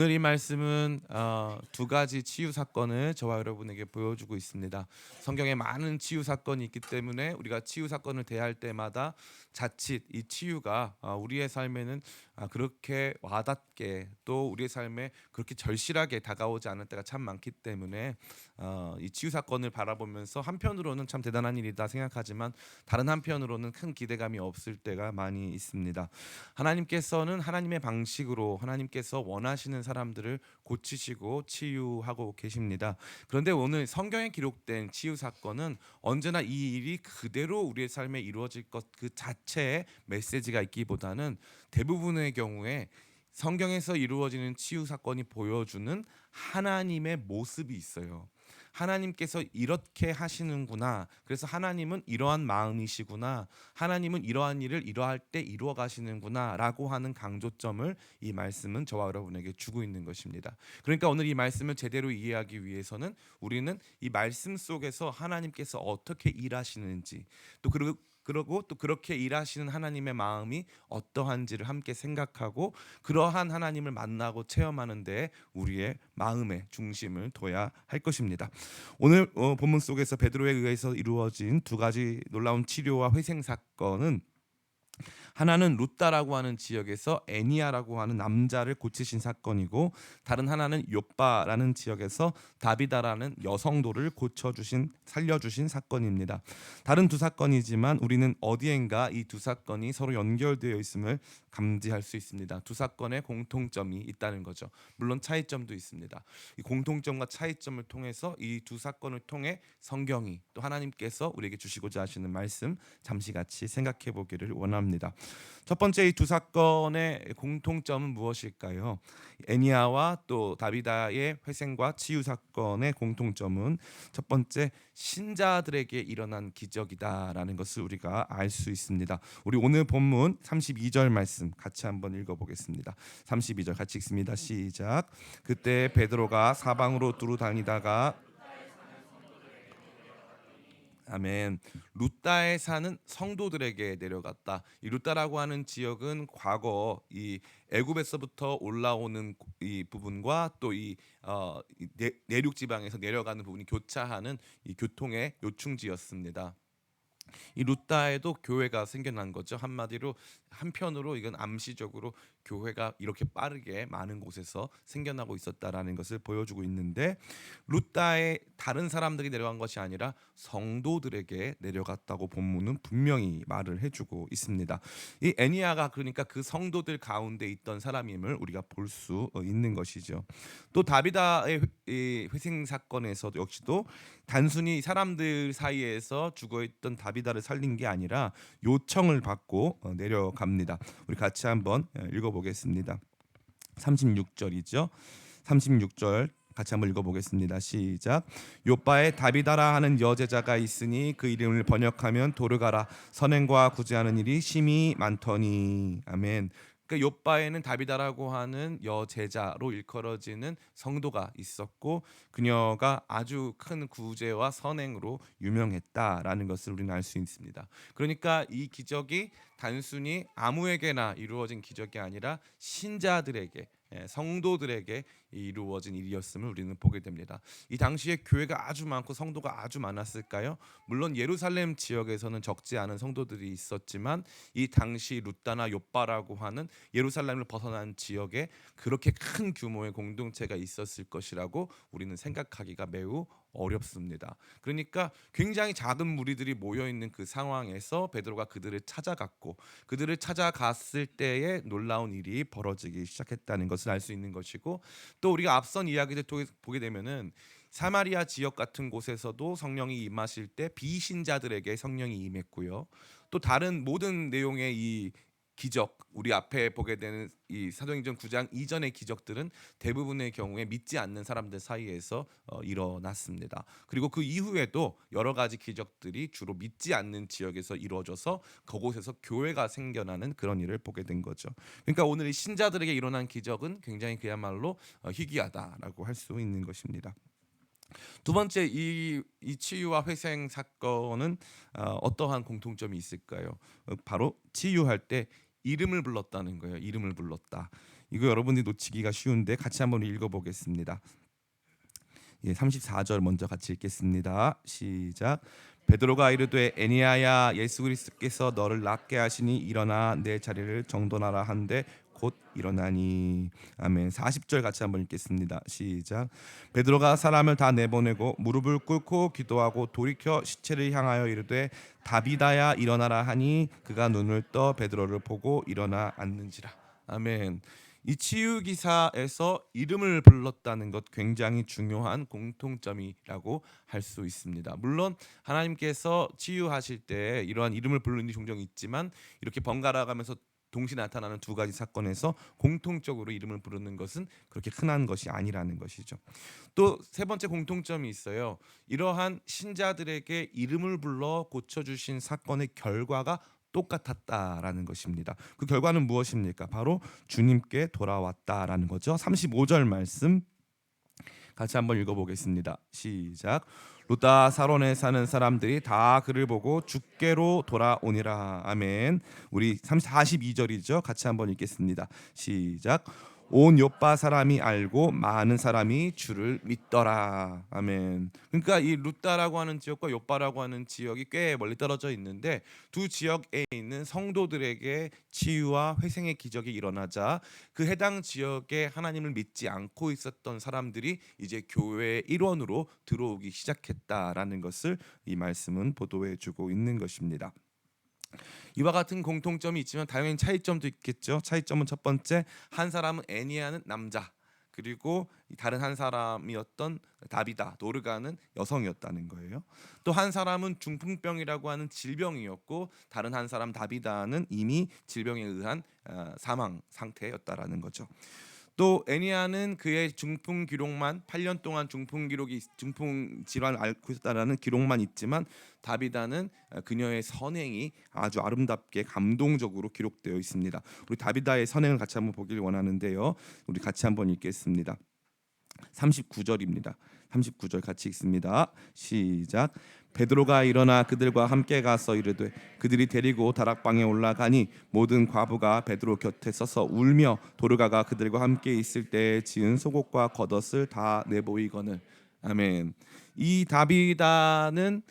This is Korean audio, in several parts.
오늘 이 말씀은 두 가지 치유 사건을 저와 여러분에게 보여주고 있습니다. 성경에 많은 치유 사건이 있기 때문에 우리가 치유 사건을 대할 때마다 자칫 이 치유가 우리의 삶에는 그렇게 와닿게 또 우리의 삶에 그렇게 절실하게 다가오지 않을 때가 참 많기 때문에 이 치유 사건을 바라보면서 한편으로는 참 대단한 일이다 생각하지만 다른 한편으로는 큰 기대감이 없을 때가 많이 있습니다. 하나님께서는 하나님의 방식으로 하나님께서 원하시는 사람들을 고치시고 치유하고 계십니다. 그런데 오늘 성경에 기록된 치유 사건은 언제나 이 일이 그대로 우리의 삶에 이루어질 것 그 자체의 메시지가 있기보다는 대부분의 경우에 성경에서 이루어지는 치유 사건이 보여주는 하나님의 모습이 있어요. 하나님께서 이렇게 하시는구나. 그래서 하나님은 이러한 마음이시구나. 하나님은 이러한 일을 이러할 때 이루어 가시는구나라고 하는 강조점을 이 말씀은 저와 여러분에게 주고 있는 것입니다. 그러니까 오늘 이 말씀을 제대로 이해하기 위해서는 우리는 이 말씀 속에서 하나님께서 어떻게 일하시는지 그러고 또 그렇게 일하시는 하나님의 마음이 어떠한지를 함께 생각하고 그러한 하나님을 만나고 체험하는 데 우리의 마음의 중심을 둬야 할 것입니다. 오늘 본문 속에서 베드로에 의해서 이루어진 두 가지 놀라운 치료와 회생 사건은 하나는 루따라고 하는 지역에서 애니아라고 하는 남자를 고치신 사건이고 다른 하나는 요빠라는 지역에서 다비다라는 여성도를 고쳐주신 살려주신 사건입니다. 다른 두 사건이지만 우리는 어디엔가 이 두 사건이 서로 연결되어 있음을 감지할 수 있습니다. 두 사건의 공통점이 있다는 거죠. 물론 차이점도 있습니다. 이 공통점과 차이점을 통해서 이 두 사건을 통해 성경이 또 하나님께서 우리에게 주시고자 하시는 말씀 잠시 같이 생각해 보기를 원합니다. 첫 번째 이 두 사건의 공통점은 무엇일까요? 애니아와 또 다비다의 회생과 치유 사건의 공통점은 첫 번째 신자들에게 일어난 기적이다라는 것을 우리가 알 수 있습니다. 우리 오늘 본문 32절 말씀 같이 한번 읽어보겠습니다. 32절 같이 읽습니다. 시작. 그때 베드로가 사방으로 두루 다니다가 아멘. 루따에 사는 성도들에게 내려갔다. 이 루따라고 하는 지역은 과거 이 애굽에서부터 올라오는 이 부분과 또 이 내륙 지방에서 내려가는 부분이 교차하는 이 교통의 요충지였습니다. 이 루따에도 교회가 생겨난 거죠. 한마디로 한편으로 이건 암시적으로 교회가 이렇게 빠르게 많은 곳에서 생겨나고 있었다라는 것을 보여주고 있는데 루따에 다른 사람들이 내려간 것이 아니라 성도들에게 내려갔다고 본문은 분명히 말을 해주고 있습니다. 이 애니아가 그러니까 그 성도들 가운데 있던 사람임을 우리가 볼 수 있는 것이죠. 또 다비다의 이 회생 사건에서도 역시도 단순히 사람들 사이에서 죽어있던 다비다를 살린 게 아니라 요청을 받고 내려갑니다. 우리 같이 한번 읽어보겠습니다. 36절이죠. 36절 같이 한번 읽어보겠습니다. 시작. 요바에 다비다라 하는 여제자가 있으니 그 이름을 번역하면 도르가라 선행과 구제하는 일이 심히 많더니 아멘. 그러니까 요바에는 다비다라고 하는 여제자로 일컬어지는 성도가 있었고 그녀가 아주 큰 구제와 선행으로 유명했다라는 것을 우리는 알 수 있습니다. 그러니까 이 기적이 단순히 아무에게나 이루어진 기적이 아니라 신자들에게 성도들에게 이루어진 일이었음을 우리는 보게 됩니다. 이 당시에 교회가 아주 많고 성도가 아주 많았을까요? 물론 예루살렘 지역에서는 적지 않은 성도들이 있었지만 이 당시 루따나 요빠라고 하는 예루살렘을 벗어난 지역에 그렇게 큰 규모의 공동체가 있었을 것이라고 우리는 생각하기가 매우 어렵습니다. 그러니까 굉장히 작은 무리들이 모여 있는 그 상황에서 베드로가 그들을 찾아갔고 그들을 찾아갔을 때에 놀라운 일이 벌어지기 시작했다는 것을 알 수 있는 것이고 또 우리가 앞선 이야기를 통해서 보게 되면은 사마리아 지역 같은 곳에서도 성령이 임하실 때 비신자들에게 성령이 임했고요. 또 다른 모든 내용의 이 기적 우리 앞에 보게 되는 이 사도행전 9장 이전의 기적들은 대부분의 경우에 믿지 않는 사람들 사이에서 일어났습니다. 그리고 그 이후에도 여러 가지 기적들이 주로 믿지 않는 지역에서 이루어져서 그곳에서 교회가 생겨나는 그런 일을 보게 된 거죠. 그러니까 오늘 이 신자들에게 일어난 기적은 굉장히 그야말로 희귀하다라고 할 수 있는 것입니다. 두 번째 이 치유와 회생 사건은 어떠한 공통점이 있을까요? 바로 치유할 때 이름을 불렀다는 거예요. 이름을 불렀다. 이거 여러분들이 놓치기가 쉬운데 같이 한번 읽어보겠습니다. 34절 먼저 같이 읽겠습니다. 시작. 베드로가 이르되 애니야야 예수 그리스도께서 너를 낫게 하시니 일어나 내 자리를 정돈하라 한데 곧 일어나니. 아멘. 40절 같이 한번 읽겠습니다. 시작. 베드로가 사람을 다 내보내고 무릎을 꿇고 기도하고 돌이켜 시체를 향하여 이르되 다비다야 일어나라 하니 그가 눈을 떠 베드로를 보고 일어나 앉는지라. 아멘. 이 치유 기사에서 이름을 불렀다는 것 굉장히 중요한 공통점이라고 할 수 있습니다. 물론 하나님께서 치유하실 때 이러한 이름을 부르는 일이 종종 있지만 이렇게 번갈아 가면서 동시에 나타나는 두 가지 사건에서 공통적으로 이름을 부르는 것은 그렇게 흔한 것이 아니라는 것이죠. 또 세 번째 공통점이 있어요. 이러한 신자들에게 이름을 불러 고쳐주신 사건의 결과가 똑같았다라는 것입니다. 그 결과는 무엇입니까? 바로 주님께 돌아왔다라는 거죠. 35절 말씀 같이 한번 읽어보겠습니다. 시작. 루다 사론에 사는 사람들이 다 그를 보고 주께로 돌아오니라. 아멘. 우리 42절이죠. 같이 한번 읽겠습니다. 시작. 온 요빠 사람이 알고 많은 사람이 주를 믿더라. 아멘. 그러니까 이 루다라고 하는 지역과 요빠라고 하는 지역이 꽤 멀리 떨어져 있는데 두 지역에 있는 성도들에게 치유와 회생의 기적이 일어나자 그 해당 지역에 하나님을 믿지 않고 있었던 사람들이 이제 교회의 일원으로 들어오기 시작했다라는 것을 이 말씀은 보도해주고 있는 것입니다. 이와 같은 공통점이 있지만 당연히 차이점도 있겠죠. 차이점은 첫 번째, 한 사람은 애니야는 남자, 그리고 다른 한 사람이었던 다비다 노르가는 여성이었다는 거예요. 또 한 사람은 중풍병이라고 하는 질병이었고 다른 한 사람 다비다는 이미 질병에 의한 사망 상태였다라는 거죠. 또 애니야는 그의 중풍 기록만 8년 동안 중풍 질환을 앓고 있었다라는 기록만 있지만 다비다는 그녀의 선행이 아주 아름답게 감동적으로 기록되어 있습니다. 우리 다비다의 선행을 같이 한번 보길 원하는데요. 우리 같이 한번 읽겠습니다. 39절입니다. 39절 같이 읽습니다. 시작. 베드로가 일어나 그들과 함께 가서 이르되 그들이 데리고 다락방에 올라가니 모든 과부가 베드로 곁에 서서 울며 도르가가 그들과 함께 있을 때에 지은 속옷과 겉옷을 다 내보이거늘. 아멘. 이 다비다는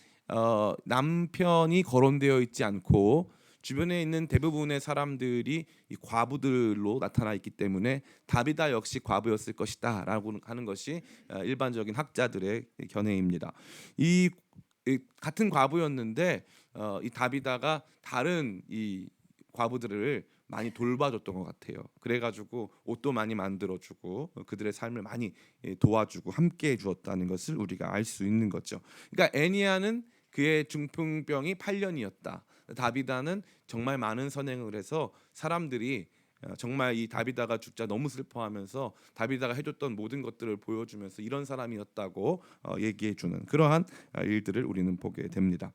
남편이 거론되어 있지 않고 주변에 있는 대부분의 사람들이 이 과부들로 나타나 있기 때문에 다비다 역시 과부였을 것이다라고 하는 것이 일반적인 학자들의 견해입니다. 이 같은 과부였는데 이 다비다가 다른 이 과부들을 많이 돌봐줬던 것 같아요. 그래가지고 옷도 많이 만들어주고 그들의 삶을 많이 도와주고 함께해 주었다는 것을 우리가 알 수 있는 거죠. 그러니까 애니야는 그의 중풍병이 8년이었다. 다비다는 정말 많은 선행을 해서 사람들이 정말 이 다비다가 죽자 너무 슬퍼하면서 다비다가 해줬던 모든 것들을 보여주면서 이런 사람이었다고 얘기해주는 그러한 일들을 우리는 보게 됩니다.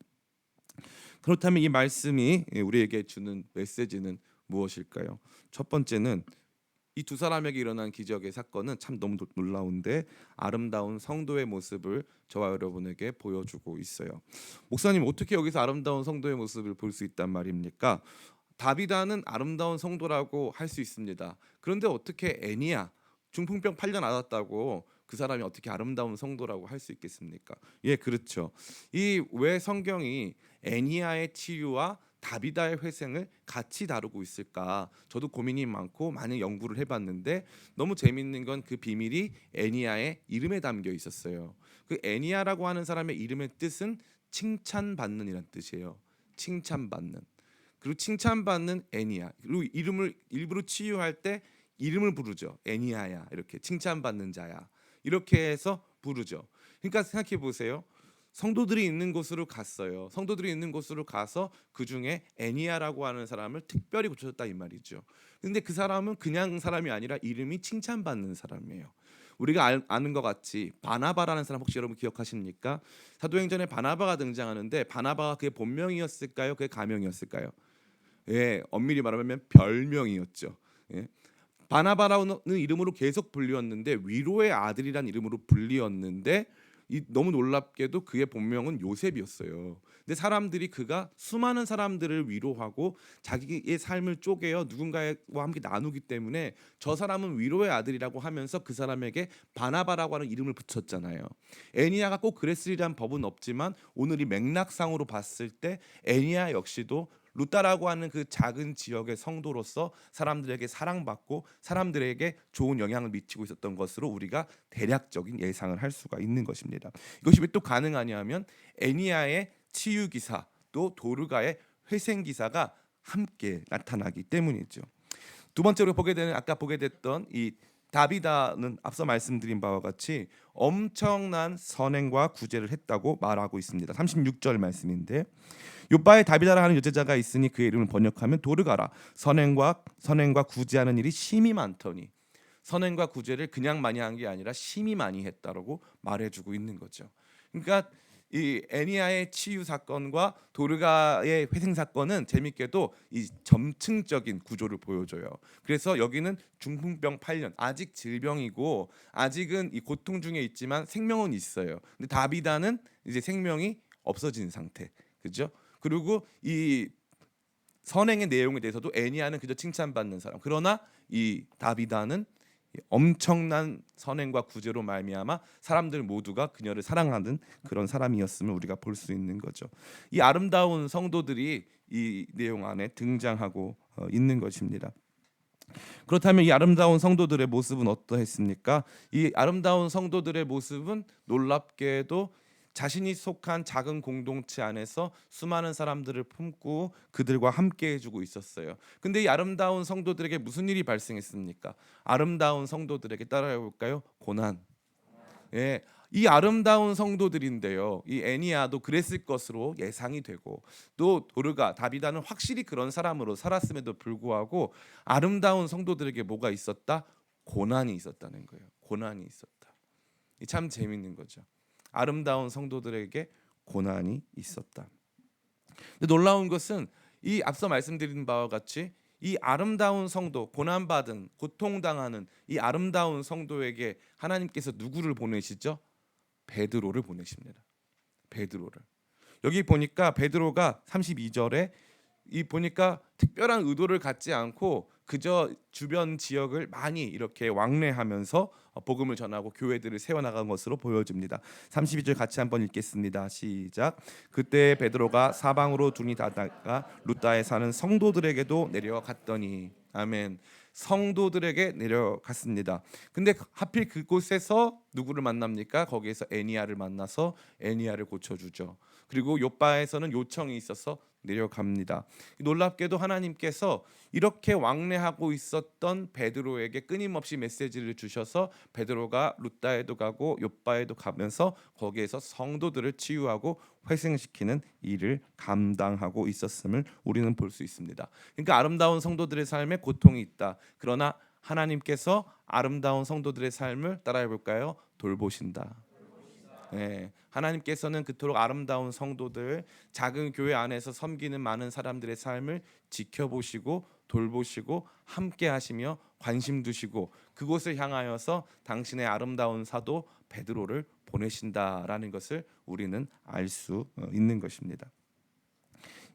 그렇다면 이 말씀이 우리에게 주는 메시지는 무엇일까요? 첫 번째는 이 두 사람에게 일어난 기적의 사건은 참 너무 놀라운데 아름다운 성도의 모습을 저와 여러분에게 보여주고 있어요. 목사님, 어떻게 여기서 아름다운 성도의 모습을 볼 수 있단 말입니까? 다비다는 아름다운 성도라고 할 수 있습니다. 그런데 어떻게 애니야 중풍병 8년 앓았다고 그 사람이 어떻게 아름다운 성도라고 할 수 있겠습니까? 예, 그렇죠. 이 왜 성경이 애니야의 치유와 다비다의 회생을 같이 다루고 있을까? 저도 고민이 많고 많은 연구를 해봤는데 너무 재밌는 건 그 비밀이 애니야의 이름에 담겨 있었어요. 그 애니야라고 하는 사람의 이름의 뜻은 칭찬받는이란 뜻이에요. 칭찬받는. 그리고 칭찬받는 애니야. 그리고 이름을 일부러 치유할 때 이름을 부르죠. 애니야야, 이렇게 칭찬받는 자야, 이렇게 해서 부르죠. 그러니까 생각해 보세요. 성도들이 있는 곳으로 갔어요. 성도들이 있는 곳으로 가서 그 중에 애니야라고 하는 사람을 특별히 고쳐줬다 이 말이죠. 근데 그 사람은 그냥 사람이 아니라 이름이 칭찬받는 사람이에요. 우리가 아는 것 같이 바나바라는 사람 혹시 여러분 기억하십니까? 사도행전에 바나바가 등장하는데 바나바가 그의 본명이었을까요? 그의 가명이었을까요? 예, 엄밀히 말하면 별명이었죠. 예. 바나바라는 이름으로 계속 불리었는데 위로의 아들이란 이름으로 불리었는데 너무 놀랍게도 그의 본명은 요셉이었어요. 근데 사람들이 그가 수많은 사람들을 위로하고 자기의 삶을 쪼개어 누군가와 함께 나누기 때문에 저 사람은 위로의 아들이라고 하면서 그 사람에게 바나바라고 하는 이름을 붙였잖아요. 애니야가 꼭 그랬으리란 법은 없지만 오늘 이 맥락상으로 봤을 때 애니야 역시도 루따라고 하는 그 작은 지역의 성도로서 사람들에게 사랑받고 사람들에게 좋은 영향을 미치고 있었던 것으로 우리가 대략적인 예상을 할 수가 있는 것입니다. 이것이 왜 또 가능하냐면 애니야의 치유 기사 또 도르가의 회생 기사가 함께 나타나기 때문이죠. 두 번째로 보게 되는 아까 보게 됐던 이 다비다는 앞서 말씀드린 바와 같이 엄청난 선행과 구제를 했다고 말하고 있습니다. 36절 말씀인데 요바에 다비다라 하는 여제자가 있으니 그의 이름을 번역하면 도르가라 선행과 구제하는 일이 심히 많더니 선행과 구제를 그냥 많이 한 게 아니라 심히 많이 했다라고 말해주고 있는 거죠. 그러니까 이 애니야의 치유 사건과 도르가의 회생 사건은 재밌게도 이 점층적인 구조를 보여줘요. 그래서 여기는 중풍병 8년 아직 질병이고 아직은 이 고통 중에 있지만 생명은 있어요. 근데 다비다는 이제 생명이 없어진 상태, 그죠? 그리고 이 선행의 내용에 대해서도 애니야는 그저 칭찬받는 사람. 그러나 이 다비다는 엄청난 선행과 구제로 말미암아 사람들 모두가 그녀를 사랑하는 그런 사람이었음을 우리가 볼 수 있는 거죠. 이 아름다운 성도들이 이 내용 안에 등장하고 있는 것입니다. 그렇다면 이 아름다운 성도들의 모습은 어떠했습니까? 이 아름다운 성도들의 모습은 놀랍게도 자신이 속한 작은 공동체 안에서 수많은 사람들을 품고 그들과 함께 해주고 있었어요. 근데 이 아름다운 성도들에게 무슨 일이 발생했습니까? 아름다운 성도들에게 따라해 볼까요? 고난. 예, 이 아름다운 성도들인데요. 이 애니야도 그랬을 것으로 예상이 되고 또 도르가 다비다는 확실히 그런 사람으로 살았음에도 불구하고 아름다운 성도들에게 뭐가 있었다? 고난이 있었다는 거예요. 고난이 있었다. 참 재밌는 거죠. 아름다운 성도들에게 고난이 있었다. 근데 놀라운 것은 이 앞서 말씀드린 바와 같이 이 아름다운 성도, 고난받은, 고통당하는 이 아름다운 성도에게 하나님께서 누구를 보내시죠? 베드로를 보내십니다. 베드로를. 여기 보니까 베드로가 32절에 이 보니까 특별한 의도를 갖지 않고 그저 주변 지역을 많이 이렇게 왕래하면서 복음을 전하고 교회들을 세워나간 것으로 보여집니다. 32절 같이 한번 읽겠습니다. 시작. 그때 베드로가 사방으로 눈이 닫다가 루다에 사는 성도들에게도 내려갔더니 아멘. 성도들에게 내려갔습니다. 근데 하필 그곳에서 누구를 만납니까? 거기에서 애니야를 만나서 애니야를 고쳐주죠. 그리고 요바에서는 요청이 있어서 내려갑니다. 놀랍게도 하나님께서 이렇게 왕래하고 있었던 베드로에게 끊임없이 메시지를 주셔서 베드로가 루다에도 가고 요바에도 가면서 거기에서 성도들을 치유하고 회생시키는 일을 감당하고 있었음을 우리는 볼 수 있습니다. 그러니까 아름다운 성도들의 삶에 고통이 있다. 그러나 하나님께서 아름다운 성도들의 삶을 따라해 볼까요? 돌보신다. 네, 하나님께서는 그토록 아름다운 성도들, 작은 교회 안에서 섬기는 많은 사람들의 삶을 지켜보시고 돌보시고 함께 하시며 관심 두시고 그곳을 향하여서 당신의 아름다운 사도 베드로를 보내신다라는 것을 우리는 알 수 있는 것입니다.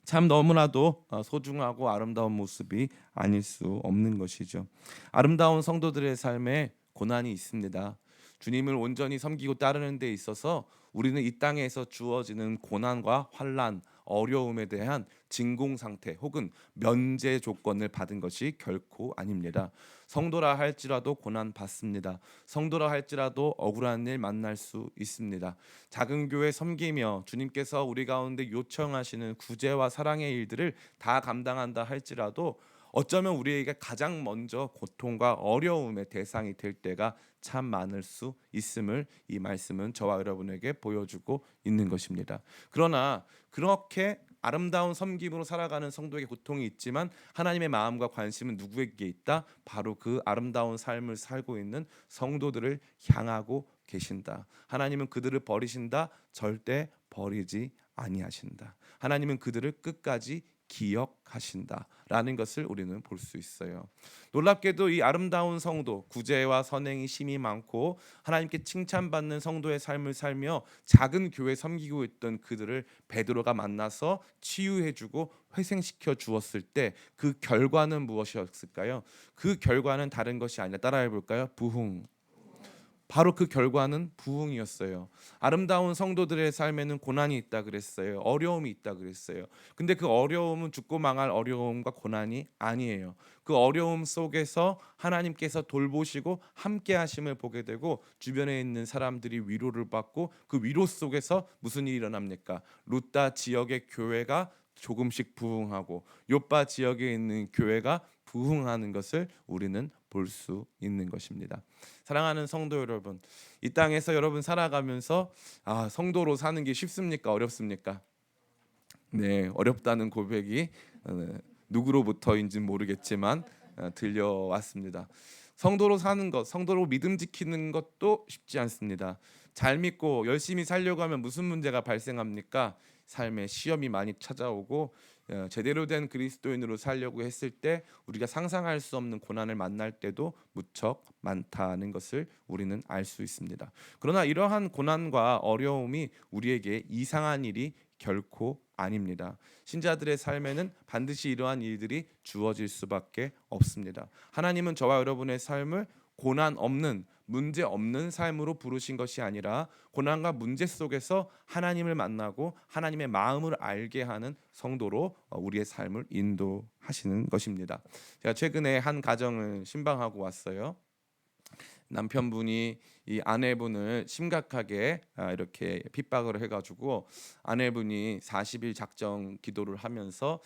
참 너무나도 소중하고 아름다운 모습이 아닐 수 없는 것이죠. 아름다운 성도들의 삶에 고난이 있습니다. 주님을 온전히 섬기고 따르는 데 있어서 우리는 이 땅에서 주어지는 고난과 환난, 어려움에 대한 진공 상태 혹은 면제 조건을 받은 것이 결코 아닙니다. 성도라 할지라도 고난 받습니다. 성도라 할지라도 억울한 일 만날 수 있습니다. 작은 교회 섬기며 주님께서 우리 가운데 요청하시는 구제와 사랑의 일들을 다 감당한다 할지라도 어쩌면 우리에게 가장 먼저 고통과 어려움의 대상이 될 때가 참 많을 수 있음을 이 말씀은 저와 여러분에게 보여주고 있는 것입니다. 그러나 그렇게 아름다운 섬김으로 살아가는 성도에게 고통이 있지만 하나님의 마음과 관심은 누구에게 있다? 바로 그 아름다운 삶을 살고 있는 성도들을 향하고 계신다. 하나님은 그들을 버리신다. 절대 버리지 아니하신다. 하나님은 그들을 끝까지 기억하신다라는 것을 우리는 볼 수 있어요. 놀랍게도 이 아름다운 성도, 구제와 선행이 심이 많고 하나님께 칭찬받는 성도의 삶을 살며 작은 교회 섬기고 있던 그들을 베드로가 만나서 치유해주고 회생시켜 주었을 때 그 결과는 무엇이었을까요? 그 결과는 다른 것이 아니라 따라해 볼까요? 부흥. 바로 그 결과는 부흥이었어요. 아름다운 성도들의 삶에는 고난이 있다 그랬어요. 어려움이 있다 그랬어요. 근데 그 어려움은 죽고 망할 어려움과 고난이 아니에요. 그 어려움 속에서 하나님께서 돌보시고 함께 하심을 보게 되고 주변에 있는 사람들이 위로를 받고 그 위로 속에서 무슨 일이 일어납니까? 루다 지역의 교회가 조금씩 부흥하고 요빠 지역에 있는 교회가 부흥하는 것을 우리는 볼 수 있는 것입니다. 사랑하는 성도 여러분, 이 땅에서 여러분 살아가면서 성도로 사는 게 쉽습니까? 어렵습니까? 네, 어렵다는 고백이 누구로부터인지는 모르겠지만 들려왔습니다. 성도로 사는 것, 성도로 믿음 지키는 것도 쉽지 않습니다. 잘 믿고 열심히 살려고 하면 무슨 문제가 발생합니까? 삶에 시험이 많이 찾아오고 제대로 된 그리스도인으로 살려고 했을 때 우리가 상상할 수 없는 고난을 만날 때도 무척 많다는 것을 우리는 알 수 있습니다. 그러나 이러한 고난과 어려움이 우리에게 이상한 일이 결코 아닙니다. 신자들의 삶에는 반드시 이러한 일들이 주어질 수밖에 없습니다. 하나님은 저와 여러분의 삶을 고난 없는, 문제 없는 삶으로 부르신 것이 아니라 고난과 문제 속에서 하나님을 만나고 하나님의 마음을 알게 하는 성도로 우리의 삶을 인도하시는 것입니다. 제가 최근에 한 가정을 신방하고 왔어요. 남편분이 이 아내분을 심각하게 이렇게 핍박을 해가지고 아내분이 40일 작정 기도를 하면서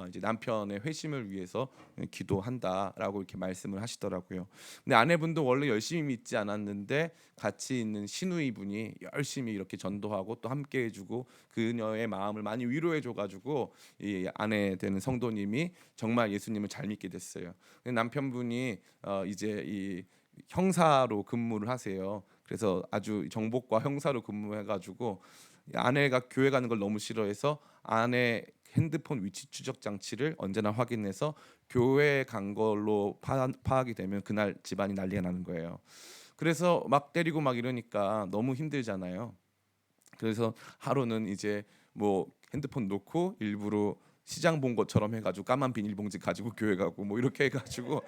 이제 남편의 회심을 위해서 기도한다라고 이렇게 말씀을 하시더라고요. 근데 아내분도 원래 열심히 믿지 않았는데 같이 있는 시누이분이 열심히 이렇게 전도하고 또 함께 해주고 그녀의 마음을 많이 위로해줘가지고 이 아내 되는 성도님이 정말 예수님을 잘 믿게 됐어요. 근데 남편분이 이제 이 형사로 근무를 하세요. 그래서 아주 정복과 형사로 근무해가지고 아내가 교회 가는 걸 너무 싫어해서 아내 핸드폰 위치 추적 장치를 언제나 확인해서 교회 간 걸로 파악이 되면 그날 집안이 난리가 나는 거예요. 그래서 막 때리고 막 이러니까 너무 힘들잖아요. 그래서 하루는 이제 뭐 핸드폰 놓고 일부러 시장 본 것처럼 해가지고 까만 비닐봉지 가지고 교회 가고 뭐 이렇게 해가지고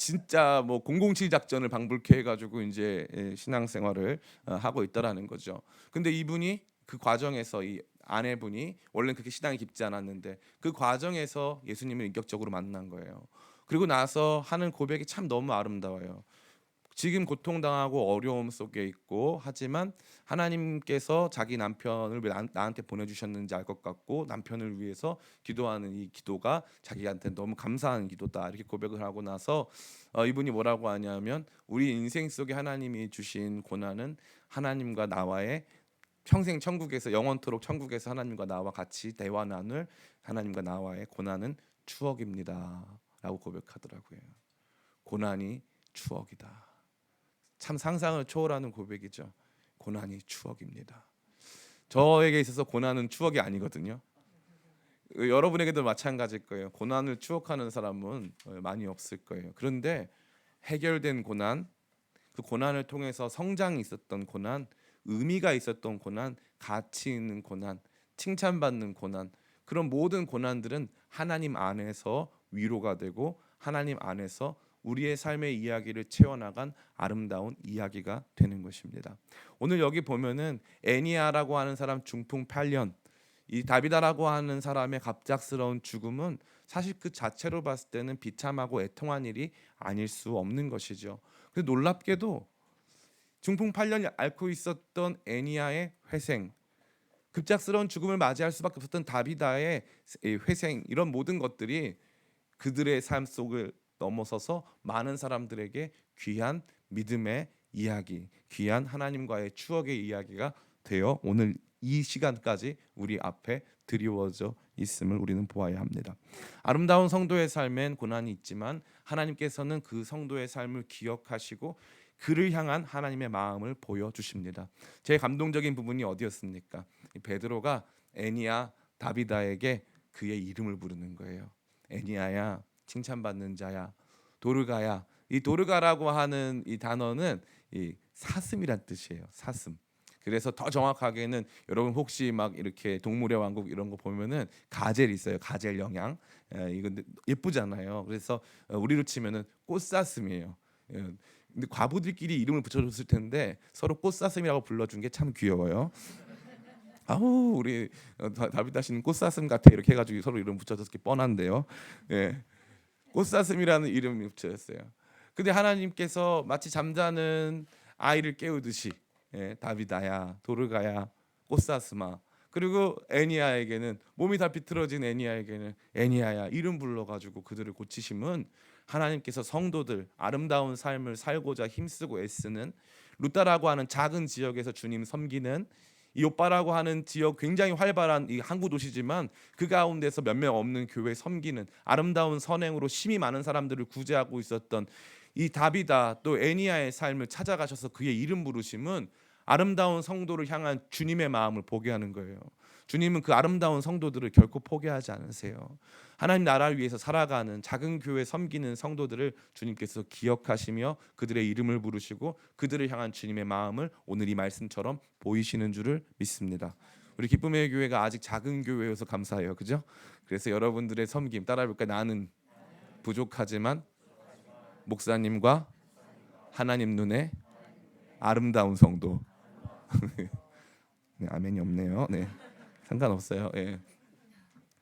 진짜 뭐 007 작전을 방불케 해가지고 이제 신앙생활을 하고 있다라는 거죠. 근데 이분이 그 과정에서 이 아내분이 원래 그렇게 신앙이 깊지 않았는데 그 과정에서 예수님을 인격적으로 만난 거예요. 그리고 나서 하는 고백이 참 너무 아름다워요. 지금 고통당하고 어려움 속에 있고 하지만 하나님께서 자기 남편을 왜 나한테 보내주셨는지 알 것 같고 남편을 위해서 기도하는 이 기도가 자기한테 너무 감사한 기도다 이렇게 고백을 하고 나서 이분이 뭐라고 하냐면 우리 인생 속에 하나님이 주신 고난은 하나님과 나와의 평생 천국에서 영원토록 천국에서 하나님과 나와 같이 대화 나눌 하나님과 나와의 고난은 추억입니다 라고 고백하더라고요. 고난이 추억이다. 참 상상을 초월하는 고백이죠. 고난이 추억입니다. 저에게 있어서 고난은 추억이 아니거든요. 여러분에게도 마찬가지일 거예요. 고난을 추억하는 사람은 많이 없을 거예요. 그런데 해결된 고난, 그 고난을 통해서 성장이 있었던 고난, 의미가 있었던 고난, 가치 있는 고난, 칭찬받는 고난, 그런 모든 고난들은 하나님 안에서 위로가 되고 하나님 안에서 우리의 삶의 이야기를 채워나간 아름다운 이야기가 되는 것입니다. 오늘 여기 보면은 애니아라고 하는 사람 중풍 8년, 이 다비다라고 하는 사람의 갑작스러운 죽음은 사실 그 자체로 봤을 때는 비참하고 애통한 일이 아닐 수 없는 것이죠. 근데 놀랍게도 중풍 8년 앓고 있었던 애니아의 회생, 급작스러운 죽음을 맞이할 수밖에 없었던 다비다의 회생, 이런 모든 것들이 그들의 삶 속을 넘어서서 많은 사람들에게 귀한 믿음의 이야기, 귀한 하나님과의 추억의 이야기가 되어 오늘 이 시간까지 우리 앞에 드리워져 있음을 우리는 보아야 합니다. 아름다운 성도의 삶엔 고난이 있지만 하나님께서는 그 성도의 삶을 기억하시고 그를 향한 하나님의 마음을 보여주십니다. 제일 감동적인 부분이 어디였습니까? 베드로가 애니야 다비다에게 그의 이름을 부르는 거예요. 애니야야, 칭찬받는 자야, 도르가야. 이 도르가라고 하는 이 단어는 이 사슴이란 뜻이에요. 사슴. 그래서 더 정확하게는 여러분 혹시 막 이렇게 동물의 왕국 이런 거 보면은 가젤 있어요. 가젤 영양. 이건 예쁘잖아요. 그래서 우리로 치면은 꽃사슴이에요. 근데 과부들끼리 이름을 붙여줬을 텐데 서로 꽃사슴이라고 불러준 게 참 귀여워요. 아우 우리 다비다 씨는 꽃사슴 같아 이렇게 해가지고 서로 이름 붙여줬을 게 뻔한데요. 예, 꽃사슴이라는 이름이 붙여졌어요. 근데 하나님께서 마치 잠자는 아이를 깨우듯이 다비다야, 도르가야, 꽃사슴아, 그리고 애니야에게는 몸이 다 비틀어진 애니야에게는 애니야야 이름 불러가지고 그들을 고치심은 하나님께서 성도들 아름다운 삶을 살고자 힘쓰고 애쓰는 루타라고 하는 작은 지역에서 주님 섬기는 이 요빠라고 하는 지역 굉장히 활발한 이 항구 도시지만 그 가운데서 몇 명 없는 교회 섬기는 아름다운 선행으로 심이 많은 사람들을 구제하고 있었던 이 다비다 또 애니야의 삶을 찾아가셔서 그의 이름 부르심은 아름다운 성도를 향한 주님의 마음을 보게 하는 거예요. 주님은 그 아름다운 성도들을 결코 포기하지 않으세요. 하나님 나라를 위해서 살아가는 작은 교회 섬기는 성도들을 주님께서 기억하시며 그들의 이름을 부르시고 그들을 향한 주님의 마음을 오늘 이 말씀처럼 보이시는 줄을 믿습니다. 우리 기쁨의 교회가 아직 작은 교회여서 감사해요. 그죠? 그래서 여러분들의 섬김 따라해볼까요? 나는 부족하지만 목사님과 하나님 눈에 아름다운 성도. 네, 아멘이 없네요. 네, 상관없어요. 예.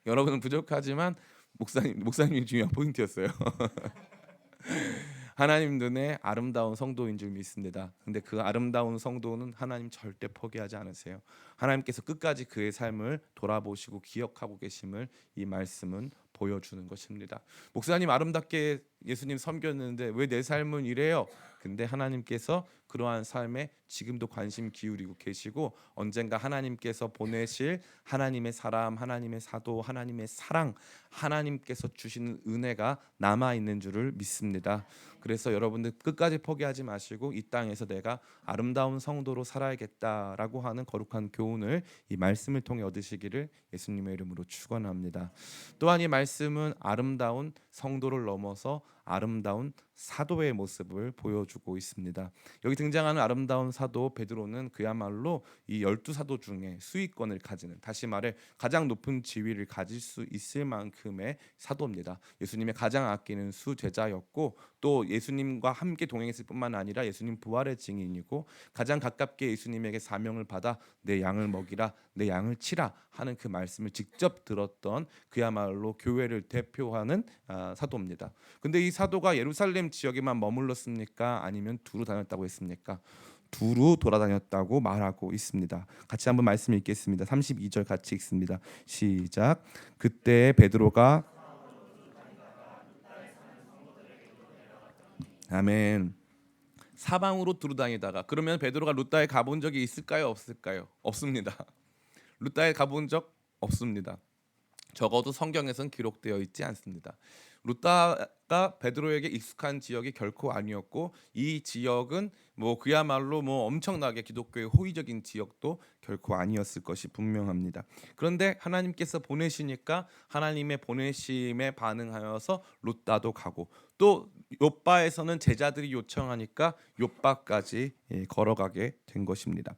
여러분은 부족하지만 목사님이 중요한 포인트였어요. 하나님 눈에 아름다운 성도인 줄 믿습니다. 근데 그 아름다운 성도는 하나님 절대 포기하지 않으세요. 하나님께서 끝까지 그의 삶을 돌아보시고 기억하고 계심을 이 말씀은 보여주는 것입니다. 목사님 아름답게 예수님 섬겼는데 왜 내 삶은 이래요? 근데 하나님께서 그러한 삶에 지금도 관심 기울이고 계시고 언젠가 하나님께서 보내실 하나님의 사람, 하나님의 사도, 하나님의 사랑, 하나님께서 주시는 은혜가 남아 있는 줄을 믿습니다. 그래서 여러분들 끝까지 포기하지 마시고 이 땅에서 내가 아름다운 성도로 살아야겠다라고 하는 거룩한 교훈을 이 말씀을 통해 얻으시기를 예수님의 이름으로 축원합니다. 또한 이 말씀은 아름다운 성도를 넘어서 아름다운 사도의 모습을 보여주고 있습니다. 여기 등장하는 아름다운 사도 베드로는 그야말로 이 12사도 중에 수위권을 가지는, 다시 말해 가장 높은 지위를 가질 수 있을 만큼의 사도입니다. 예수님의 가장 아끼는 수제자였고 또 예수님과 함께 동행했을 뿐만 아니라 예수님 부활의 증인이고 가장 가깝게 예수님에게 사명을 받아 내 양을 먹이라, 내 양을 치라 하는 그 말씀을 직접 들었던 그야말로 교회를 대표하는 사도입니다. 근데 이 사도가 예루살렘 지역에만 머물렀습니까? 아니면 두루 다녔다고 했습니까? 두루 돌아다녔다고 말하고 있습니다. 같이 한번 말씀 읽겠습니다. 32절 같이 읽습니다. 시작. 그때 베드로가 아멘. 사방으로 두루 다니다가 그러면 베드로가 루다에 가본 적이 있을까요? 없을까요? 없습니다. 루다에 가본 적 없습니다. 적어도 성경에선 기록되어 있지 않습니다. 루다가 베드로에게 익숙한 지역이 결코 아니었고 이 지역은 뭐 그야말로 뭐 엄청나게 기독교의 호의적인 지역도 결코 아니었을 것이 분명합니다. 그런데 하나님께서 보내시니까 하나님의 보내심에 반응하여서 루다도 가고 또 요바에서는 제자들이 요청하니까 요바까지 걸어가게 된 것입니다.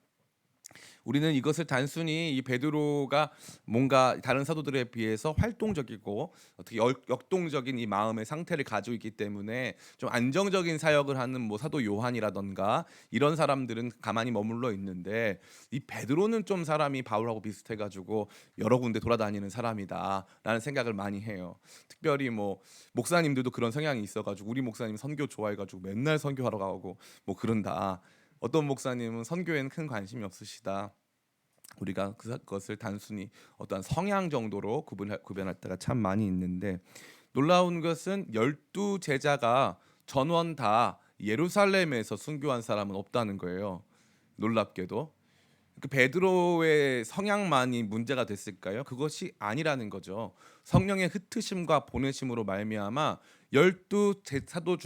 우리는 이것을 단순히 이 베드로가 뭔가 다른 사도들에 비해서 활동적이고 어떻게 역동적인 이 마음의 상태를 가지고 있기 때문에 좀 안정적인 사역을 하는 뭐 사도 요한이라던가 이런 사람들은 가만히 머물러 있는데 이 베드로는 좀 사람이 바울하고 비슷해가지고 여러 군데 돌아다니는 사람이다라는 생각을 많이 해요. 특별히 뭐 목사님들도 그런 성향이 있어가지고 우리 목사님 선교 좋아해가지고 맨날 선교하러 가고 뭐 그런다. 어떤 목사님은 선교에는 큰 관심이 없으시다. 우리가 그것을 단순히 어떠한 성향 정도로 구별할 때가 참 많이 있는데 놀라운 것은 12제자가 전원 다 예루살렘에서 순교한 사람은 없다는 거예요. 놀랍게도. 그 베드로의 성향만이 문제가 됐을까요? 그것이 아니라는 거죠. 성령의 흩으심과 보내심으로 말미암아 12사도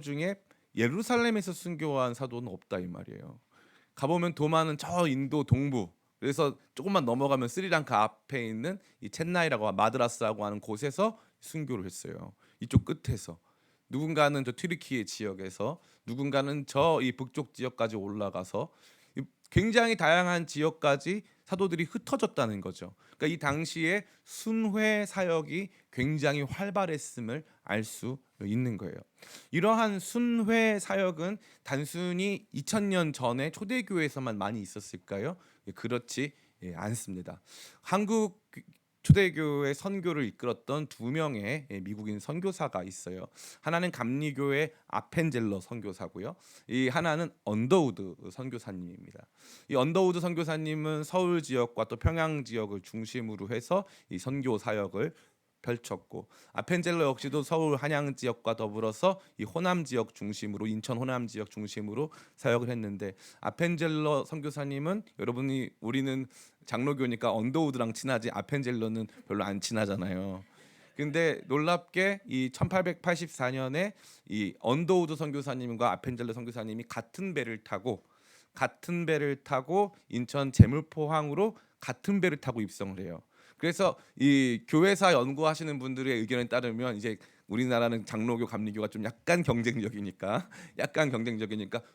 중에 예루살렘에서 순교한 사도는 없다 이 말이에요. 가보면 도마는 저 인도 동부 그래서 조금만 넘어가면 스리랑카 앞에 있는 이 첸나이라고 마드라스라고 하는 곳에서 순교를 했어요. 이쪽 끝에서. 누군가는 저 튀르키예 지역에서, 누군가는 저 이 북쪽 지역까지 올라가서 굉장히 다양한 지역까지 사도들이 흩어졌다는 거죠. 그러니까 이 당시에 순회 사역이 굉장히 활발했음을 알 수 있는 거예요. 이러한 순회 사역은 단순히 2000년 전에 초대교회에서만 많이 있었을까요? 그렇지 않습니다. 한국 초대교회 선교를 이끌었던 두 명의 미국인 선교사가 있어요. 하나는 감리교회 아펜젤러 선교사고요. 이 하나는 언더우드 선교사님입니다. 이 언더우드 선교사님은 서울 지역과 또 평양 지역을 중심으로 해서 이 선교 사역을 펼쳤고, 아펜젤러 역시도 서울 한양 지역과 더불어서 이 호남 지역 중심으로, 인천 호남 지역 중심으로 사역을 했는데, 아펜젤러 선교사님은 여러분이 우리는 장로교니까 언더우드랑 친하지 아펜젤러는 별로 안 친하잖아요. 근데 놀랍게 이 1884년에 이 언더우드 선교사님과 아펜젤러 선교사님이 같은 배를 타고 인천 제물포항으로 같은 배를 타고 입성을 해요. 그래서 이 교회사 연구하시는 분들의 의견에 따르면 이제 우리나라는 장로교, 감리교가 좀 약간 경쟁적이니까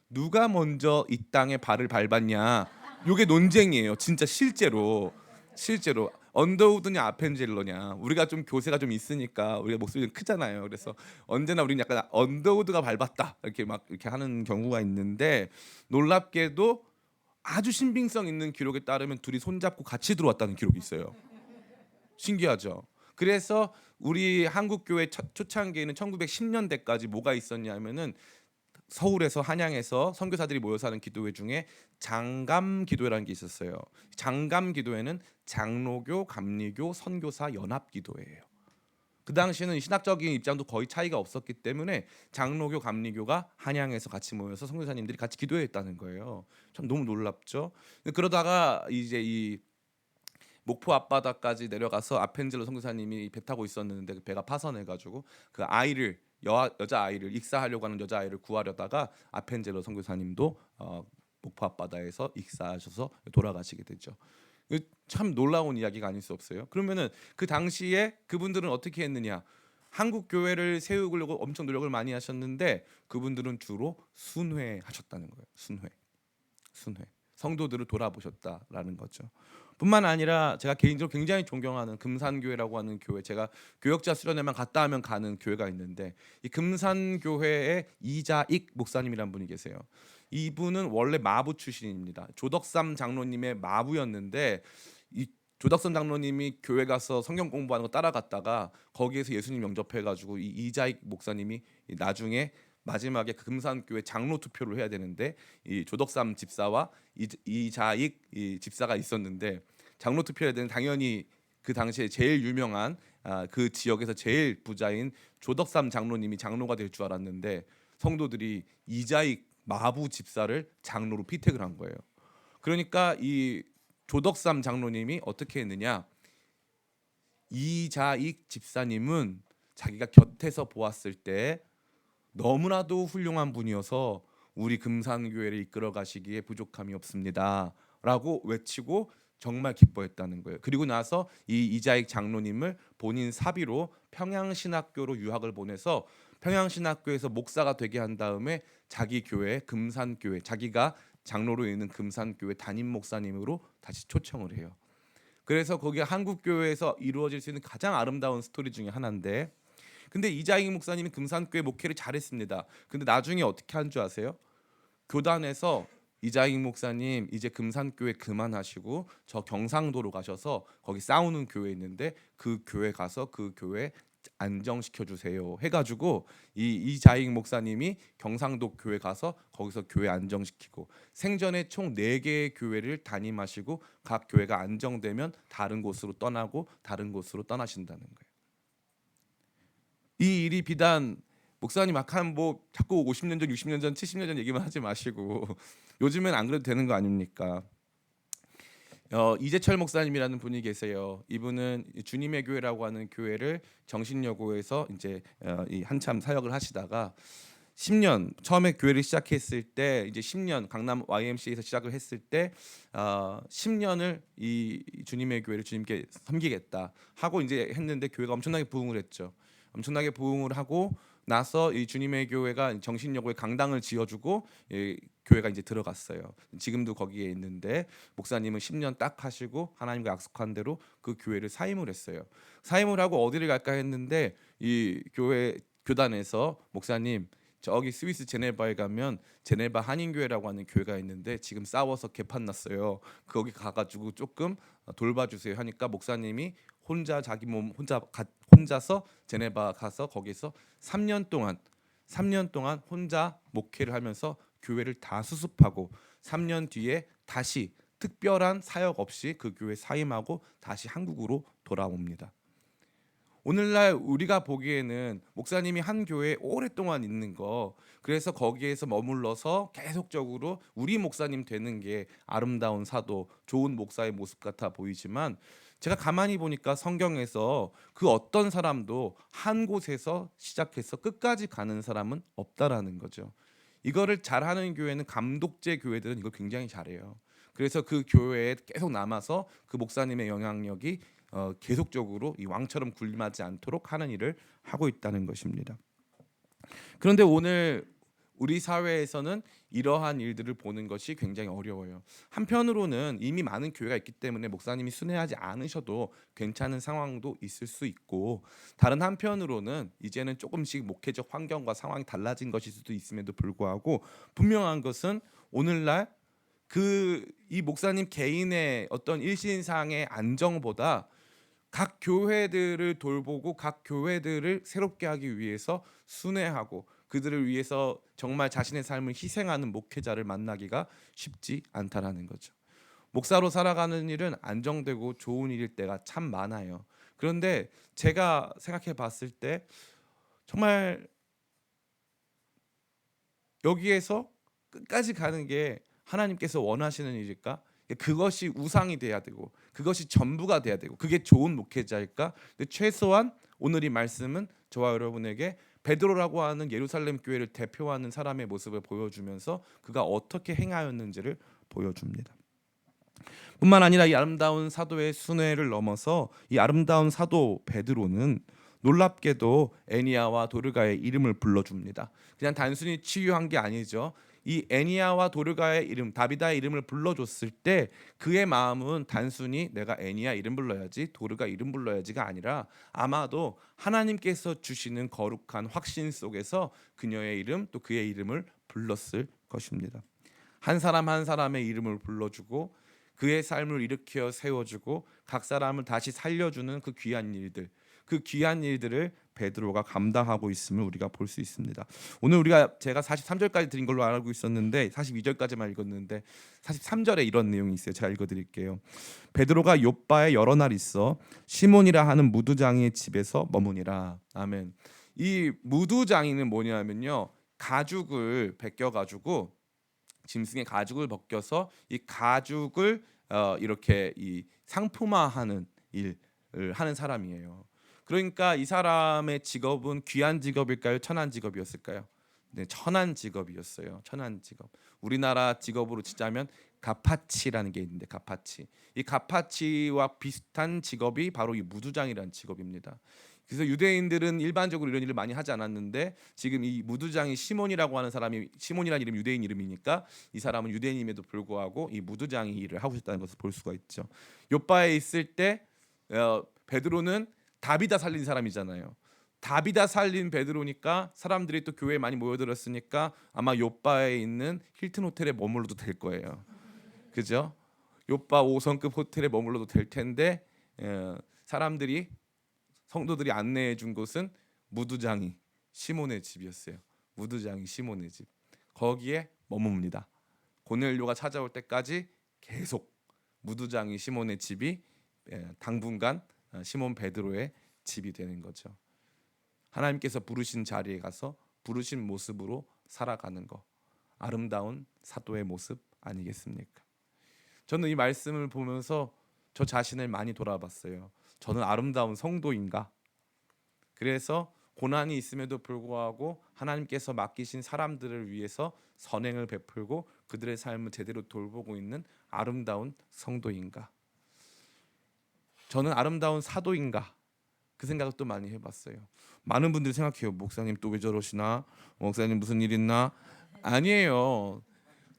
누가 먼저 이 땅에 발을 밟았냐, 요게 논쟁이에요. 진짜 실제로 언더우드냐 아펜젤러냐. 우리가 좀 교세가 좀 있으니까 우리가 목소리 좀 크잖아요. 그래서 언제나 우리는 약간 언더우드가 밟았다 이렇게 막 이렇게 하는 경우가 있는데, 놀랍게도 아주 신빙성 있는 기록에 따르면 둘이 손잡고 같이 들어왔다는 기록이 있어요. 신기하죠. 그래서 우리 한국 교회 초창기에는 1910년대까지 뭐가 있었냐면은 서울에서 한양에서 선교사들이 모여서 하는 기도회 중에 장감 기도회라는 게 있었어요. 장감 기도회는 장로교, 감리교, 선교사 연합 기도회예요. 그 당시에는 신학적인 입장도 거의 차이가 없었기 때문에 장로교, 감리교가 한양에서 같이 모여서 선교사님들이 같이 기도했다는 거예요. 참 너무 놀랍죠. 그러다가 이제 이 목포 앞바다까지 내려가서 아펜젤로 선교사님이 배 타고 있었는데 그 배가 파선해가지고 그 아이를 여자 아이를 익사하려고 하는 여자 아이를 구하려다가 아펜젤로 선교사님도 목포 앞바다에서 익사하셔서 돌아가시게 되죠. 참 놀라운 이야기가 아닐 수 없어요. 그러면은 그 당시에 그분들은 어떻게 했느냐? 한국 교회를 세우려고 엄청 노력을 많이 하셨는데 그분들은 주로 순회하셨다는 거예요. 순회. 성도들을 돌아보셨다라는 거죠. 뿐만 아니라 제가 개인적으로 굉장히 존경하는 금산교회라고 하는 교회, 제가 교역자 수련회만 갔다 하면 가는 교회가 있는데, 이 금산교회의 이자익 목사님이라는 분이 계세요. 이분은 원래 마부 출신입니다. 조덕삼 장로님의 마부였는데, 이 조덕삼 장로님이 교회 가서 성경 공부하는 거 따라갔다가 거기에서 예수님 영접해가지고 이 이자익 목사님이 나중에 마지막에 그 금산교회 장로 투표를 해야 되는데, 이 조덕삼 집사와 이자익 이 집사가 있었는데, 장로 투표해야 되는 당연히 그 당시에 제일 유명한 그 지역에서 제일 부자인 조덕삼 장로님이 장로가 될 줄 알았는데 성도들이 이자익 마부 집사를 장로로 피택을 한 거예요. 그러니까 이 조덕삼 장로님이 어떻게 했느냐, 이자익 집사님은 자기가 곁에서 보았을 때 너무나도 훌륭한 분이어서 우리 금산교회를 이끌어 가시기에 부족함이 없습니다 라고 외치고 정말 기뻐했다는 거예요. 그리고 나서 이 이자익 장로님을 본인 사비로 평양신학교로 유학을 보내서 평양신학교에서 목사가 되게 한 다음에 자기 교회 금산교회, 자기가 장로로 있는 금산교회 담임 목사님으로 다시 초청을 해요. 그래서 거기 한국교회에서 이루어질 수 있는 가장 아름다운 스토리 중에 하나인데, 근데 이자익 목사님이 금산교회 목회를 잘했습니다. 근데 나중에 어떻게 한 줄 아세요? 교단에서 이자익 목사님 이제 금산교회 그만하시고 저 경상도로 가셔서 거기 싸우는 교회 있는데 그 교회 가서 그 교회 안정시켜 주세요 해가지고 이 이자익 목사님이 경상도 교회 가서 거기서 교회 안정시키고, 생전에 총 4개의 교회를 담임하시고 각 교회가 안정되면 다른 곳으로 떠나고 다른 곳으로 떠나신다는 거예요. 이 일이 비단 목사님 아칸 뭐 자꾸 50년 전, 60년 전, 70년 전 얘기만 하지 마시고 요즘엔 안 그래도 되는 거 아닙니까? 이재철 목사님이라는 분이 계세요. 이분은 주님의 교회라고 하는 교회를 정신여고에서 이제 이 한참 사역을 하시다가 10년 처음에 교회를 시작했을 때 이제 10년 강남 YMCA에서 시작을 했을 때 10년을 이 주님의 교회를 주님께 섬기겠다 하고 이제 했는데 교회가 엄청나게 부흥을 했죠. 엄청나게 부흥을 하고 나서 이 주님의 교회가 정신여고에 강당을 지어주고 교회가 이제 들어갔어요. 지금도 거기에 있는데 목사님은 10년 딱 하시고 하나님과 약속한 대로 그 교회를 사임을 했어요. 사임을 하고 어디를 갈까 했는데 이 교회 교단에서 목사님 저기 스위스 제네바에 가면 제네바 한인교회라고 하는 교회가 있는데 지금 싸워서 개판 났어요. 거기 가가지고 조금 돌봐주세요 하니까 목사님이 혼자 자기 몸 혼자서 제네바 가서 거기서 3년 동안 혼자 목회를 하면서 교회를 다 수습하고 3년 뒤에 다시 특별한 사역 없이 그 교회 사임하고 다시 한국으로 돌아옵니다. 오늘날 우리가 보기에는 목사님이 한 교회에 오랫동안 있는 거, 그래서 거기에서 머물러서 계속적으로 우리 목사님 되는 게 아름다운 사도, 좋은 목사의 모습 같아 보이지만 제가 가만히 보니까 성경에서 그 어떤 사람도 한 곳에서 시작해서 끝까지 가는 사람은 없다라는 거죠. 이거를 잘하는 교회는 감독제 교회들은 이걸 굉장히 잘해요. 그래서 그 교회에 계속 남아서 그 목사님의 영향력이 계속적으로 이 왕처럼 군림하지 않도록 하는 일을 하고 있다는 것입니다. 그런데 오늘 우리 사회에서는 이러한 일들을 보는 것이 굉장히 어려워요. 한편으로는 이미 많은 교회가 있기 때문에 목사님이 순회하지 않으셔도 괜찮은 상황도 있을 수 있고, 다른 한편으로는 이제는 조금씩 목회적 환경과 상황이 달라진 것일 수도 있음에도 불구하고 분명한 것은 오늘날 이 목사님 개인의 어떤 일신상의 안정보다 각 교회들을 돌보고 각 교회들을 새롭게 하기 위해서 순회하고 그들을 위해서 정말 자신의 삶을 희생하는 목회자를 만나기가 쉽지 않다라는 거죠. 목사로 살아가는 일은 안정되고 좋은 일일 때가 참 많아요. 그런데 제가 생각해 봤을 때 정말 여기에서 끝까지 가는 게 하나님께서 원하시는 일일까? 그것이 우상이 돼야 되고 그것이 전부가 돼야 되고 그게 좋은 목회자일까? 근데 최소한 오늘 이 말씀은 저와 여러분에게 베드로라고 하는 예루살렘 교회를 대표하는 사람의 모습을 보여주면서 그가 어떻게 행하였는지를 보여줍니다. 뿐만 아니라 이 아름다운 사도의 순회를 넘어서 이 아름다운 사도 베드로는 놀랍게도 애니야와 도르가의 이름을 불러줍니다. 그냥 단순히 치유한 게 아니죠. 이 애니야와 도르가의 이름, 다비다의 이름을 불러줬을 때 그의 마음은 단순히 내가 애니야 이름 불러야지, 도르가 이름 불러야지가 아니라 아마도 하나님께서 주시는 거룩한 확신 속에서 그녀의 이름 또 그의 이름을 불렀을 것입니다. 한 사람 한 사람의 이름을 불러주고 그의 삶을 일으켜 세워주고 각 사람을 다시 살려주는 그 귀한 일들을 베드로가 감당하고 있음을 우리가 볼 수 있습니다. 오늘 제가 43절까지 드린 걸로 알고 있었는데 42절까지만 읽었는데 43절에 이런 내용이 있어요. 제가 읽어드릴게요. 베드로가 욥바에 여러 날 있어 시몬이라 하는 무두장이의 집에서 머무니라. 아멘. 이 무두장이는 뭐냐면요, 가죽을 벗겨가지고 짐승의 가죽을 벗겨서 이 가죽을 이렇게 이 상품화하는 일을 하는 사람이에요. 그러니까 이 사람의 직업은 귀한 직업일까요? 천한 직업이었을까요? 네, 천한 직업이었어요. 천한 직업. 우리나라 직업으로 치자면 가파치라는 게 있는데 이 가파치와 비슷한 직업이 바로 이 무두장이라는 직업입니다. 그래서 유대인들은 일반적으로 이런 일을 많이 하지 않았는데 지금 이 무두장이 시몬이라고 하는 사람이, 시몬이라는 이름이 유대인 이름이니까 이 사람은 유대인임에도 불구하고 이 무두장이 일을 하고 있다는 것을 볼 수가 있죠. 욥바에 있을 때 베드로는 다비다 살린 사람이잖아요. 다비다 살린 베드로니까 사람들이 또 교회에 많이 모여들었으니까 아마 욥바에 있는 힐튼 호텔에 머물러도 될 거예요. 그죠? 욥바 5성급 호텔에 머물러도 될 텐데 사람들이 성도들이 안내해 준 곳은 무두장이 시몬의 집이었어요. 무두장이 시몬의 집. 거기에 머뭅니다. 고넬료가 찾아올 때까지 계속 무두장이 시몬의 집이 당분간 시몬 베드로의 집이 되는 거죠. 하나님께서 부르신 자리에 가서 부르신 모습으로 살아가는 거, 아름다운 사도의 모습 아니겠습니까? 저는 이 말씀을 보면서 저 자신을 많이 돌아봤어요. 저는 아름다운 성도인가? 그래서 고난이 있음에도 불구하고 하나님께서 맡기신 사람들을 위해서 선행을 베풀고 그들의 삶을 제대로 돌보고 있는 아름다운 성도인가? 저는 아름다운 사도인가? 그 생각도 많이 해봤어요. 많은 분들이 생각해요. 목사님 또 왜 저러시나? 목사님 무슨 일 있나? 아니에요.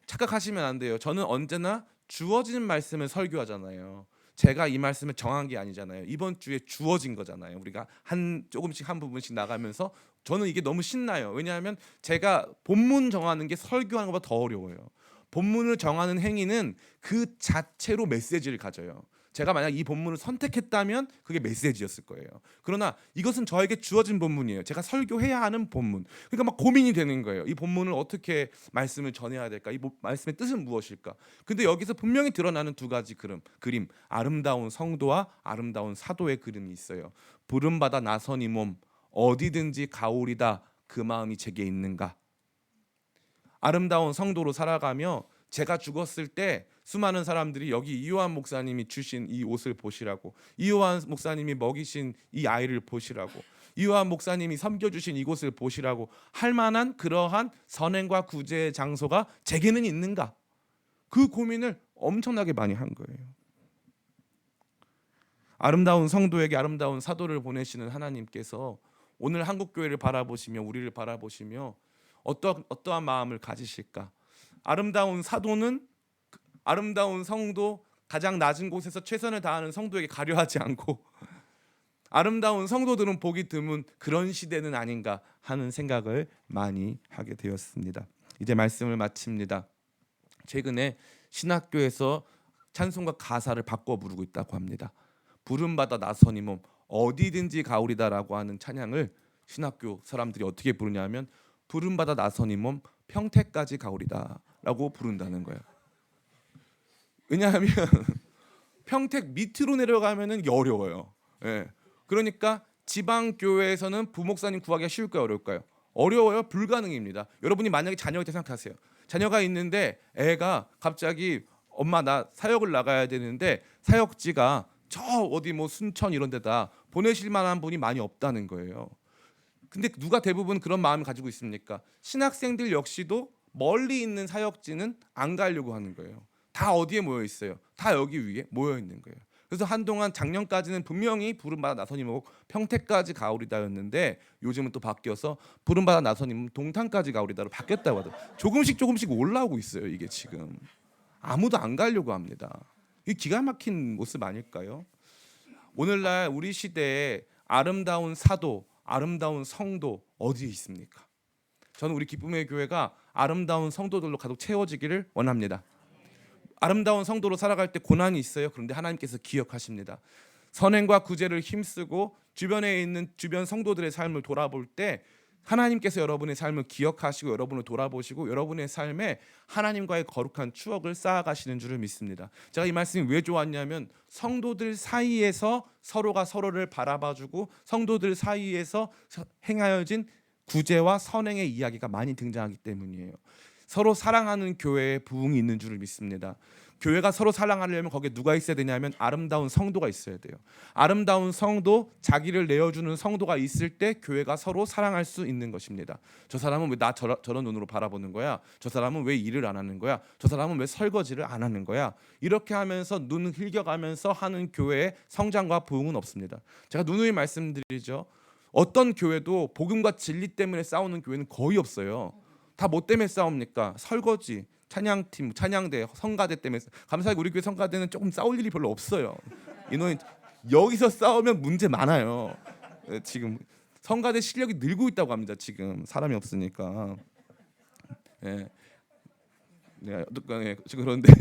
착각하시면 안 돼요. 저는 언제나 주어진 말씀을 설교하잖아요. 제가 이 말씀을 정한 게 아니잖아요. 이번 주에 주어진 거잖아요. 우리가 한 조금씩 한 부분씩 나가면서 저는 이게 너무 신나요. 왜냐하면 제가 본문 정하는 게 설교하는 것보다 더 어려워요. 본문을 정하는 행위는 그 자체로 메시지를 가져요. 제가 만약 이 본문을 선택했다면 그게 메시지였을 거예요. 그러나 이것은 저에게 주어진 본문이에요. 제가 설교해야 하는 본문. 그러니까 막 고민이 되는 거예요. 이 본문을 어떻게 말씀을 전해야 될까? 이 말씀의 뜻은 무엇일까? 근데 여기서 분명히 드러나는 두 가지 그림. 아름다운 성도와 아름다운 사도의 그림이 있어요. 부름받아 나선 이 몸 어디든지 가오리다 그 마음이 제게 있는가? 아름다운 성도로 살아가며 제가 죽었을 때 수많은 사람들이 여기 이요한 목사님이 주신 이 옷을 보시라고, 이요한 목사님이 먹이신 이 아이를 보시라고, 이요한 목사님이 섬겨주신 이곳을 보시라고 할 만한 그러한 선행과 구제의 장소가 제게는 있는가? 그 고민을 엄청나게 많이 한 거예요. 아름다운 성도에게 아름다운 사도를 보내시는 하나님께서 오늘 한국교회를 바라보시며 우리를 바라보시며 어떠한 마음을 가지실까? 아름다운 사도는 아름다운 성도, 가장 낮은 곳에서 최선을 다하는 성도에게 가려하지 않고 아름다운 성도들은 보기 드문 그런 시대는 아닌가 하는 생각을 많이 하게 되었습니다. 이제 말씀을 마칩니다. 최근에 신학교에서 찬송가 가사를 바꿔 부르고 있다고 합니다. 부름받아 나선 이 몸 어디든지 가오리다라고 하는 찬양을 신학교 사람들이 어떻게 부르냐면 부름받아 나선 이 몸 평택까지 가오리다라고 부른다는 거예요. 왜냐하면 평택 밑으로 내려가면은 어려워요. 예. 그러니까 지방 교회에서는 부목사님 구하기가 쉬울까요, 어려울까요? 어려워요, 불가능입니다. 여러분이 만약에 자녀가 있다 생각하세요. 자녀가 있는데 애가 갑자기 엄마 나 사역을 나가야 되는데 사역지가 저 어디 뭐 순천 이런 데다 보내실 만한 분이 많이 없다는 거예요. 근데 누가 대부분 그런 마음을 가지고 있습니까? 신학생들 역시도 멀리 있는 사역지는 안 가려고 하는 거예요. 다 어디에 모여 있어요? 다 여기 위에 모여 있는 거예요. 그래서 한동안 작년까지는 분명히 부름받아 나선이 뭐 평택까지 가오리다였는데 요즘은 또 바뀌어서 부름받아 나선이 동탄까지 가오리다로 바뀌었다고 하더라고요. 조금씩 올라오고 있어요. 이게 지금 아무도 안 가려고 합니다. 이 기가 막힌 모습 아닐까요? 오늘날 우리 시대에 아름다운 사도, 아름다운 성도 어디에 있습니까? 저는 우리 기쁨의 교회가 아름다운 성도들로 가득 채워지기를 원합니다. 아름다운 성도로 살아갈 때 고난이 있어요. 그런데 하나님께서 기억하십니다. 선행과 구제를 힘쓰고 주변에 있는 주변 성도들의 삶을 돌아볼 때 하나님께서 여러분의 삶을 기억하시고 여러분을 돌아보시고 여러분의 삶에 하나님과의 거룩한 추억을 쌓아가시는 줄을 믿습니다. 제가 이 말씀이 왜 좋았냐면 성도들 사이에서 서로가 서로를 바라봐주고 성도들 사이에서 행하여진 구제와 선행의 이야기가 많이 등장하기 때문이에요. 서로 사랑하는 교회에 부흥이 있는 줄을 믿습니다. 교회가 서로 사랑하려면 거기에 누가 있어야 되냐면 아름다운 성도가 있어야 돼요. 아름다운 성도, 자기를 내어주는 성도가 있을 때 교회가 서로 사랑할 수 있는 것입니다. 저 사람은 왜 나 저런 눈으로 바라보는 거야? 저 사람은 왜 일을 안 하는 거야? 저 사람은 왜 설거지를 안 하는 거야? 이렇게 하면서 눈 흘겨가면서 하는 교회의 성장과 부흥은 없습니다. 제가 누누이 말씀드리죠. 어떤 교회도 복음과 진리 때문에 싸우는 교회는 거의 없어요. 다 뭐 때문에 싸웁니까? 설거지, 찬양팀, 찬양대, 성가대 때문에. 감사하게 우리 교회 성가대는 조금 싸울 일이 별로 없어요. 이놈이 여기서 싸우면 문제 많아요. 지금 성가대 실력이 늘고 있다고 합니다. 지금 사람이 없으니까. 예. 네, 그런데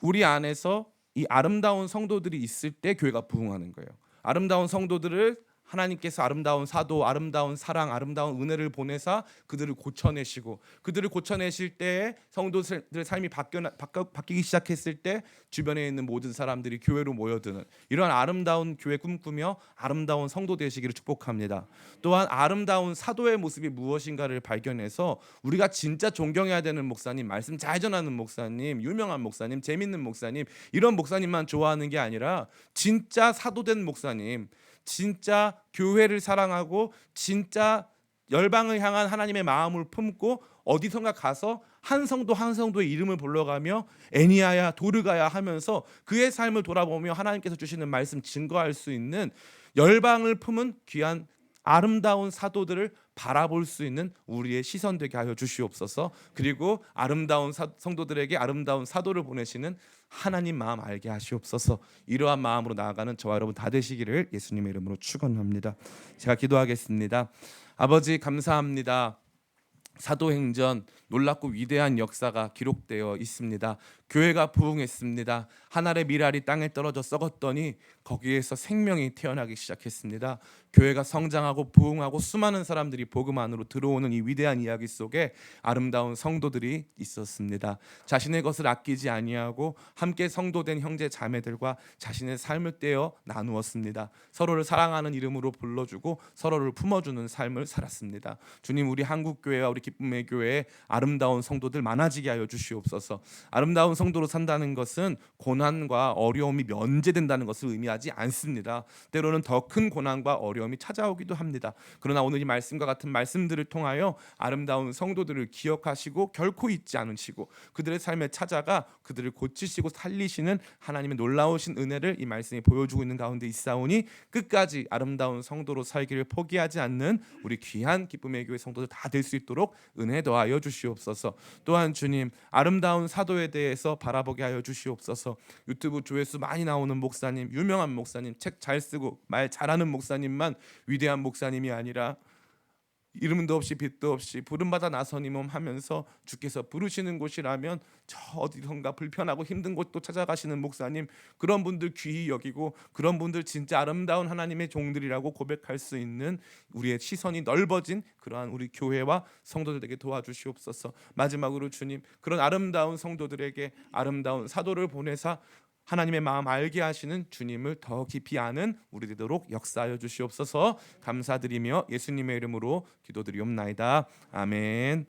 우리 안에서 이 아름다운 성도들이 있을 때 교회가 부흥하는 거예요. 아름다운 성도들을 하나님께서 아름다운 사도, 아름다운 사랑, 아름다운 은혜를 보내사 그들을 고쳐내시고 그들을 고쳐내실 때에 성도들의 삶이 바뀌기 시작했을 때 주변에 있는 모든 사람들이 교회로 모여드는 이러한 아름다운 교회 꿈꾸며 아름다운 성도 되시기를 축복합니다. 또한 아름다운 사도의 모습이 무엇인가를 발견해서 우리가 진짜 존경해야 되는 목사님, 말씀 잘 전하는 목사님, 유명한 목사님, 재밌는 목사님 이런 목사님만 좋아하는 게 아니라 진짜 사도된 목사님, 진짜 교회를 사랑하고 진짜 열방을 향한 하나님의 마음을 품고 어디선가 가서 한 성도 한 성도의 이름을 불러가며 애니아야 도르가야 하면서 그의 삶을 돌아보며 하나님께서 주시는 말씀 증거할 수 있는 열방을 품은 귀한 아름다운 사도들을 바라볼 수 있는 우리의 시선 되게 하여 주시옵소서. 그리고 아름다운 성도들에게 아름다운 사도를 보내시는 하나님 마음 알게 하시옵소서. 이러한 마음으로 나아가는 저와 여러분 다 되시기를 예수님의 이름으로 축원합니다. 제가 기도하겠습니다. 아버지 감사합니다. 사도행전 놀랍고 위대한 역사가 기록되어 있습니다. 교회가 부흥했습니다. 하늘의 밀알이 땅에 떨어져 썩었더니 거기에서 생명이 태어나기 시작했습니다. 교회가 성장하고 부흥하고 수많은 사람들이 복음 안으로 들어오는 이 위대한 이야기 속에 아름다운 성도들이 있었습니다. 자신의 것을 아끼지 아니하고 함께 성도된 형제 자매들과 자신의 삶을 떼어 나누었습니다. 서로를 사랑하는 이름으로 불러주고 서로를 품어주는 삶을 살았습니다. 주님, 우리 한국교회와 우리 기쁨의 교회에 아름다운 성도들 많아지게 하여 주시옵소서. 아름다운 성도로 산다는 것은 고난과 어려움이 면제된다는 것을 의미하지 않습니다. 때로는 더 큰 고난과 어려움이 찾아오기도 합니다. 그러나 오늘 이 말씀과 같은 말씀들을 통하여 아름다운 성도들을 기억하시고 결코 잊지 않으시고 그들의 삶에 찾아가 그들을 고치시고 살리시는 하나님의 놀라우신 은혜를 이 말씀이 보여주고 있는 가운데 있사오니 끝까지 아름다운 성도로 살기를 포기하지 않는 우리 귀한 기쁨의 교회 성도들 다 될 수 있도록 은혜 더하여 주시옵소서. 또한 주님, 아름다운 사도에 대해서 바라보게 하여 주시옵소서. 유튜브 조회수 많이 나오는 목사님, 유명한 목사님, 책 잘 쓰고 말 잘하는 목사님만 위대한 목사님이 아니라 이름도 없이 빛도 없이 부름받아 나서니 몸 하면서 주께서 부르시는 곳이라면 저 어디선가 불편하고 힘든 곳도 찾아가시는 목사님, 그런 분들 귀히 여기고 그런 분들 진짜 아름다운 하나님의 종들이라고 고백할 수 있는 우리의 시선이 넓어진 그러한 우리 교회와 성도들에게 도와주시옵소서. 마지막으로 주님, 그런 아름다운 성도들에게 아름다운 사도를 보내사 하나님의 마음 알게 하시는 주님을 더 깊이 아는 우리 되도록 역사하여 주시옵소서. 감사드리며 예수님의 이름으로 기도드리옵나이다. 아멘.